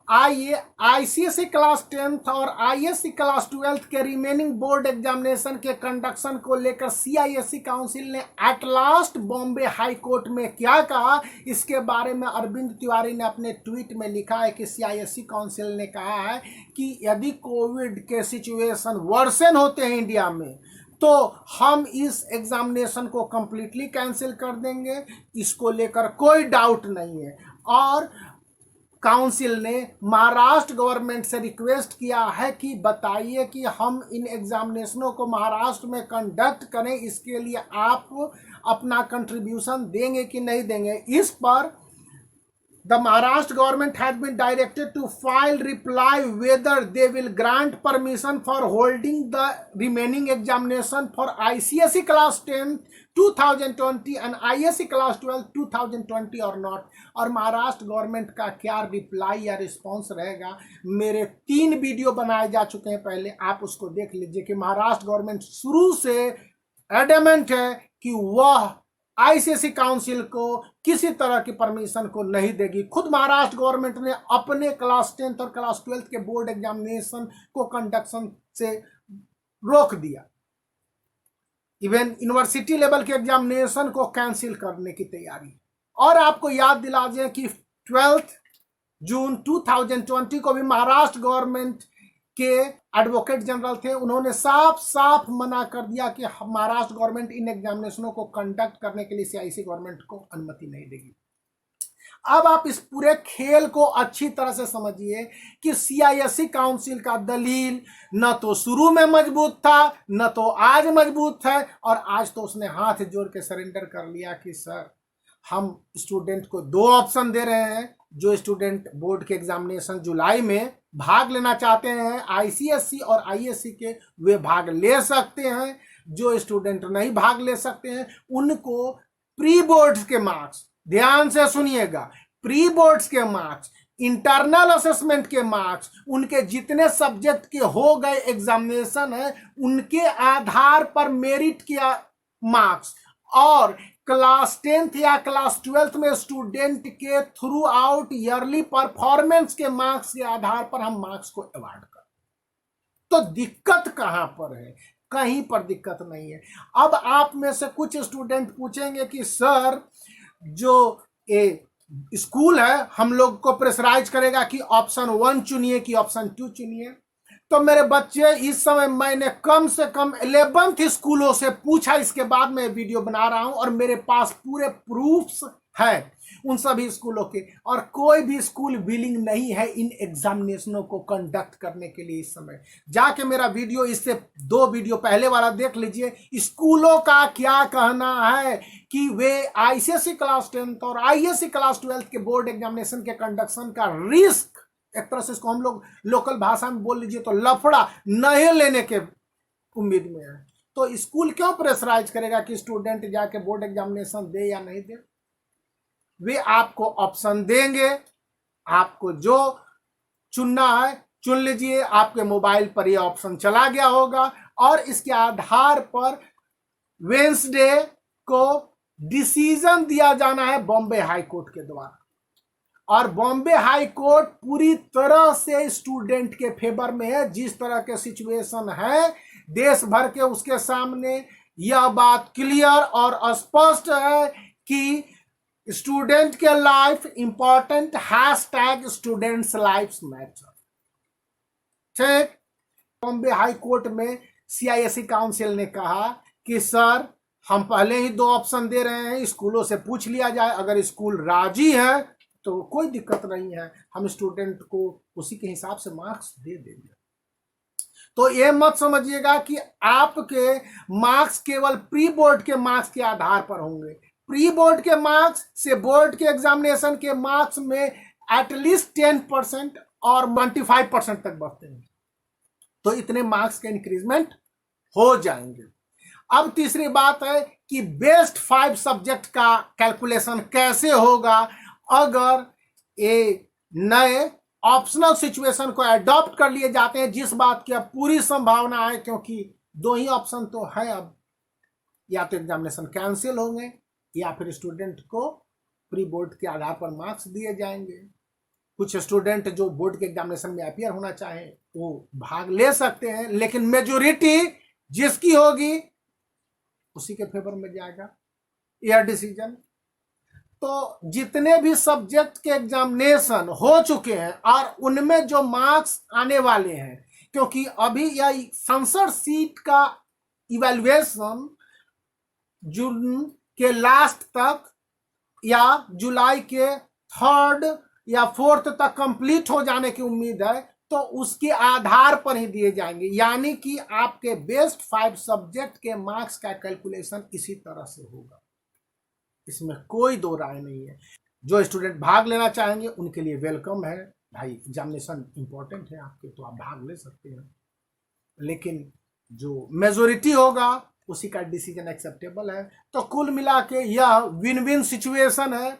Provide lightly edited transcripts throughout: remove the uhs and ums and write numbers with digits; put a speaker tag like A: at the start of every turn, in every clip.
A: आइए ICSE class 10th और ISC class 12th के रिमेनिंग बोर्ड एग्जामिनेशन के कंडक्शन को लेकर सीआईएसई काउंसिल ने at last Bombay high court में क्या कहा, इसके बारे में अरविंद तिवारी ने अपने ट्वीट में लिखा है कि सीआईएसई काउंसिल ने कहा है कि यदि कोविड के सिचुएशन वर्सन होते हैं इंडिया में तो हम इस एग्जामिनेशन को कंप्लीटली कैंसिल कर देंगे, इसको लेकर कोई डाउट नहीं है। और काउंसिल ने महाराष्ट्र गवर्नमेंट से रिक्वेस्ट किया है कि बताइए कि हम इन एग्जामिनेशनों को महाराष्ट्र में कंडक्ट करें, इसके लिए आप अपना कंट्रीब्यूशन देंगे कि नहीं देंगे। इस पर the Maharashtra government has been directed to file reply whether they will grant permission for holding the remaining examination for ICSE class 10 2020 and ISE class 12 2020 or not। और महाराष्ट्र गवर्नमेंट का क्या रिप्लाई या रिस्पॉन्स रहेगा, मेरे 3 वीडियो बनाए जा चुके हैं पहले, आप उसको देख लीजिए कि महाराष्ट्र गवर्नमेंट शुरू से एडमेंट है कि वह आईसीएसई काउंसिल को किसी तरह की परमिशन को नहीं देगी। खुद महाराष्ट्र गवर्नमेंट ने अपने क्लास 10th और क्लास 12th के बोर्ड एग्जामिनेशन को कंडक्शन से रोक दिया, इवन यूनिवर्सिटी लेवल के एग्जामिनेशन को कैंसिल करने की तैयारी। और आपको याद दिला दें कि 12 जून 2020 को भी महाराष्ट्र गवर्नमेंट के एडवोकेट जनरल थे, उन्होंने साफ साफ मना कर दिया कि महाराष्ट्र गवर्नमेंट इन एग्जामिनेशनों को कंडक्ट करने के लिए सीआईएसई गवर्नमेंट को अनुमति नहीं देगी। अब आप इस पूरे खेल को अच्छी तरह से समझिए कि सीआईएसई काउंसिल का दलील न तो शुरू में मजबूत था न तो आज मजबूत है, और आज तो उसने हाथ जोड़ के सरेंडर कर लिया कि सर हम स्टूडेंट को 2 ऑप्शन दे रहे हैं। जो स्टूडेंट बोर्ड के एग्जामिनेशन जुलाई में भाग लेना चाहते हैं आईसीएसई और आईएससी के, वे भाग ले सकते हैं। जो स्टूडेंट नहीं भाग ले सकते हैं उनको प्री बोर्ड्स के मार्क्स, ध्यान से सुनिएगा, प्री बोर्ड्स के मार्क्स, इंटरनल असेसमेंट के मार्क्स, उनके जितने सब्जेक्ट के हो गए एग्जामिनेशन है उनके आधार पर मेरिट के मार्क्स और क्लास 10th या क्लास 12th में स्टूडेंट के थ्रू आउट ईयरली परफॉर्मेंस के मार्क्स के आधार पर हम मार्क्स को अवार्ड कर। तो दिक्कत कहां पर है? कहीं पर दिक्कत नहीं है। अब आप में से कुछ स्टूडेंट पूछेंगे कि सर जो स्कूल है हम लोग को प्रेशराइज करेगा कि ऑप्शन 1 चुनिए कि ऑप्शन 2 चुनिए। तो मेरे बच्चे, इस समय मैंने कम से कम 11th स्कूलों से पूछा, इसके बाद मैं वीडियो बना रहा हूं और मेरे पास पूरे प्रूफ्स हैं उन सभी स्कूलों के, और कोई भी स्कूल विलिंग नहीं है इन एग्जामिनेशनों को कंडक्ट करने के लिए। इस समय जाके मेरा वीडियो, इससे 2 वीडियो पहले वाला देख लीजिए, स्कूलों का क्या कहना है कि वे आईसीएसई क्लास 10th और आईएससी क्लास 12th के बोर्ड एग्जामिनेशन के कंडक्शन का रिस्क, एक तरह से इसको हम लोग लोकल भाषा में बोल लीजिए तो लफड़ा नहीं लेने के उम्मीद में है। तो स्कूल क्यों प्रेशराइज करेगा कि स्टूडेंट जाके बोर्ड एग्जामिनेशन दे या नहीं दे? वे आपको ऑप्शन देंगे, आपको जो चुनना है चुन लीजिए, आपके मोबाइल पर यह ऑप्शन चला गया होगा और इसके आधार पर वेंसडे को डिसीजन दिया जाना है बॉम्बे हाई कोर्ट के द्वारा। और बॉम्बे हाई कोर्ट पूरी तरह से स्टूडेंट के फेवर में है। जिस तरह के सिचुएशन है देश भर के, उसके सामने यह बात क्लियर और स्पष्ट है कि स्टूडेंट के life important, hashtag students life matter. ठीक, बॉम्बे हाई कोर्ट में सीआईएसई काउंसिल ने कहा कि सर हम पहले ही 2 ऑप्शन दे रहे हैं, स्कूलों से पूछ लिया जाए, अगर स्कूल राजी है तो कोई दिक्कत नहीं है, हम स्टूडेंट को उसी के हिसाब से मार्क्स दे देंगे। तो ये मत समझिएगा कि आपके मार्क्स केवल प्री बोर्ड के मार्क्स के आधार पर होंगे। प्री बोर्ड के मार्क्स से बोर्ड के एग्जामिनेशन के मार्क्स में एटलीस्ट 10% और 25% तक बढ़ते हैं, तो इतने मार्क्स के इंक्रीजमेंट हो जाएंगे। अब तीसरी बात है कि बेस्ट 5 सब्जेक्ट का कैलकुलेशन कैसे होगा अगर ये नए ऑप्शनल सिचुएशन को अडॉप्ट कर लिए जाते हैं, जिस बात की अब पूरी संभावना है, क्योंकि 2 ही ऑप्शन तो है अब, या तो एग्जामिनेशन कैंसिल होंगे या फिर स्टूडेंट को प्री बोर्ड के आधार पर मार्क्स दिए जाएंगे। कुछ स्टूडेंट जो बोर्ड के एग्जामिनेशन में अपियर होना चाहे वो भाग ले सकते हैं, लेकिन मेजोरिटी जिसकी होगी उसी के फेवर में जाएगा यह डिसीजन। तो जितने भी सब्जेक्ट के एग्जामिनेशन हो चुके हैं और उनमें जो मार्क्स आने वाले हैं, क्योंकि अभी यह संसद सीट का इवैल्यूएशन जून के लास्ट तक या जुलाई के 3rd या 4th तक कंप्लीट हो जाने की उम्मीद है, तो उसके आधार पर ही दिए जाएंगे। यानी कि आपके बेस्ट 5 सब्जेक्ट के मार्क्स का कैलकुलेशन इसी तरह से होगा, इसमें कोई दो राय नहीं है। जो स्टूडेंट भाग लेना चाहेंगे उनके लिए वेलकम है, भाई एग्जामिनेशन इंपॉर्टेंट है आपके, तो आप भाग ले सकते हैं, लेकिन जो मेजोरिटी होगा उसी का डिसीजन एक्सेप्टेबल है। तो कुल मिला के यह विन विन सिचुएशन है।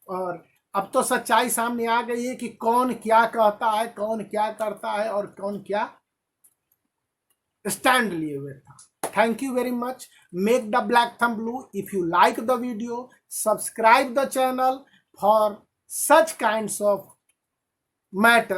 A: और अब तो सच्चाई सामने आ गई है कि कौन क्या कहता है, कौन क्या करता है और कौन क्या स्टैंड लिए हुए था। Thank you very much. Make the black thumb blue if you like the video. Subscribe the channel for such kinds of matter.